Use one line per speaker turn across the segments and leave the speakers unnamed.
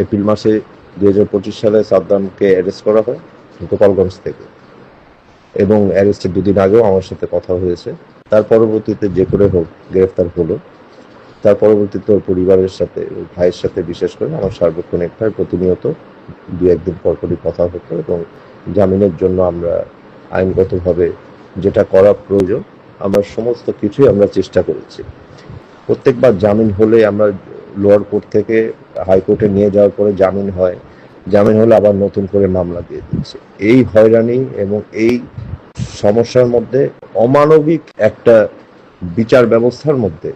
April মাসে 2025 সালে সাদ্দামকে arrest করা হয় গোপালগঞ্জ থেকে, এবং অ্যারেস্টের 2 দিন আগেও আমার সাথে কথা হয়েছে। তার পরবর্তীতে যে করে হোক গ্রেফতার হলো। তার পরবর্তীতে ওর পরিবারের সাথে, ওর ভাইয়ের সাথে, বিশেষ করে আমার সার্বক্ষণিক ভাই প্রতিনিয়ত 2-1 দিন পরপরই কথা হতো, এবং জামিনের জন্য আমরা আইনগতভাবে যেটা করা প্রয়োজন আমরা সমস্ত কিছুই আমরা চেষ্টা করেছি। প্রত্যেকবার জামিন হলে আমরা লোয়ার কোর্ট থেকে হাইকোর্টে নিয়ে যাওয়ার পরে জামিন হয়, জামিন হলে আবার নতুন করে মামলা দিয়ে দিচ্ছে। এই হয়রানি এবং এই সমস্যার মধ্যে অমানবিক একটা বিচার ব্যবস্থার মধ্যে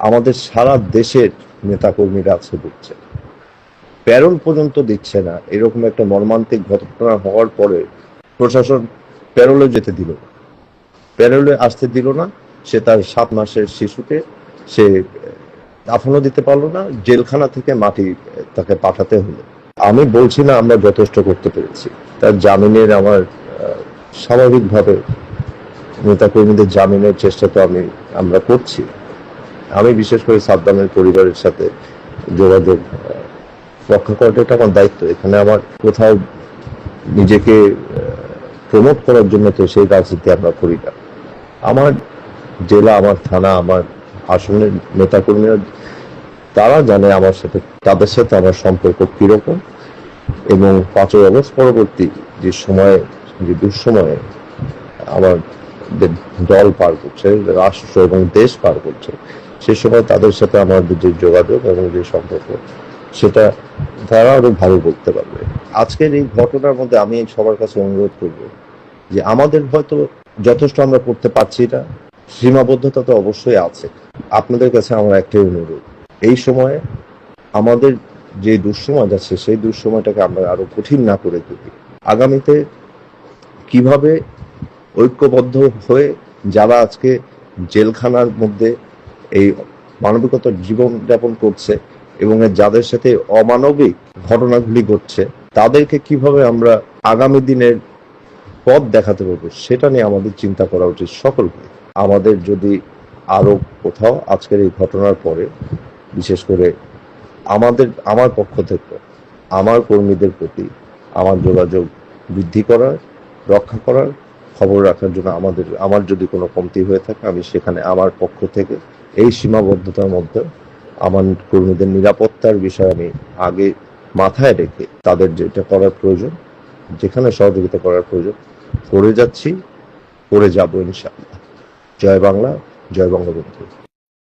আমাদের সারা দেশের নেতাকর্মীরা আছে ভুগছে। প্যারোল পর্যন্ত দিচ্ছে না। এরকম একটা মর্মান্তিক ঘটনা হওয়ার পরে প্রশাসন প্যারোলে যেতে দিল না, প্যারোলে আসতে দিল না। সে তার 7 মাসের শিশুকে সে দাফনও দিতে পারলো না, জেলখানা থেকে মাটি তাকে পাঠাতে হলো। আমি বলছি না আমরা যথেষ্ট করতে পেরেছি। তার জামিনের আমার স্বাভাবিকভাবে নেতাকর্মীদের জামিনের চেষ্টা তো আমরা করছি। আমি বিশেষ করে সাদ্দামের পরিবারের সাথে যোগাযোগ রক্ষা করাটা এটা আমার দায়িত্ব। এখানে আমার কোথাও নিজেকে প্রমোট করার জন্য তো সেই রাজনীতি আমরা করি না। আমার জেলা, আমার থানা, আমার আসনের নেতাকর্মীরা তারা জানে আমার সাথে, তাদের সাথে আমার সম্পর্ক কিরকম, এবং 5ই আগস্ট পরবর্তী যে সময়ে, যে দুঃসময়ে আমার দল পার করছে, রাষ্ট্র এবং দেশ পার করছে, সে সময় তাদের সাথে আমাদের যে যোগাযোগ এবং যে সম্পর্ক, সেটা তারা আরো ভালো বলতে পারবে। আজকের এই ঘটনার মধ্যে আমি সবার কাছে অনুরোধ করব যে আমাদের হয়তো যথেষ্ট আমরা করতে পারছি না, সীমাবদ্ধতা তো অবশ্যই আছে। আপনাদের কাছে আমার একটাই অনুরোধ, এই সময়ে আমাদের যে দুঃসময় যাচ্ছে সেই দুঃসময়টাকে আমরা আরো কঠিন না করে তুলি। আগামীতে কিভাবে ঐক্যবদ্ধ হয়ে যারা আজকে জেলখানার মধ্যে এই মানবিকতার জীবনযাপন করছে এবং যাদের সাথে অমানবিক ঘটনাগুলি ঘটছে, তাদেরকে কিভাবে আমরা আগামী দিনের পথ দেখাতে পারবো সেটা নিয়ে আমাদের চিন্তা করা উচিত সকলকে। আমাদের যদি আরো কোথাও আজকের এই ঘটনার পরে, বিশেষ করে আমার পক্ষ থেকে আমার কর্মীদের প্রতি আমার যোগাযোগ বৃদ্ধি করার, রক্ষা করার, খবর রাখার জন্য আমার যদি কোনো কমতি হয়ে থাকে, আমি সেখানে আমার পক্ষ থেকে এই সীমাবদ্ধতার মধ্যে আমার কর্মীদের নিরাপত্তার বিষয় আমি আগে মাথায় রেখে তাদের যেটা করার প্রয়োজন, যেখানে সহযোগিতা করার প্রয়োজন করে যাচ্ছি, করে যাব ইনশাআল্লাহ। জয় বাংলা, জয় বঙ্গবন্ধু।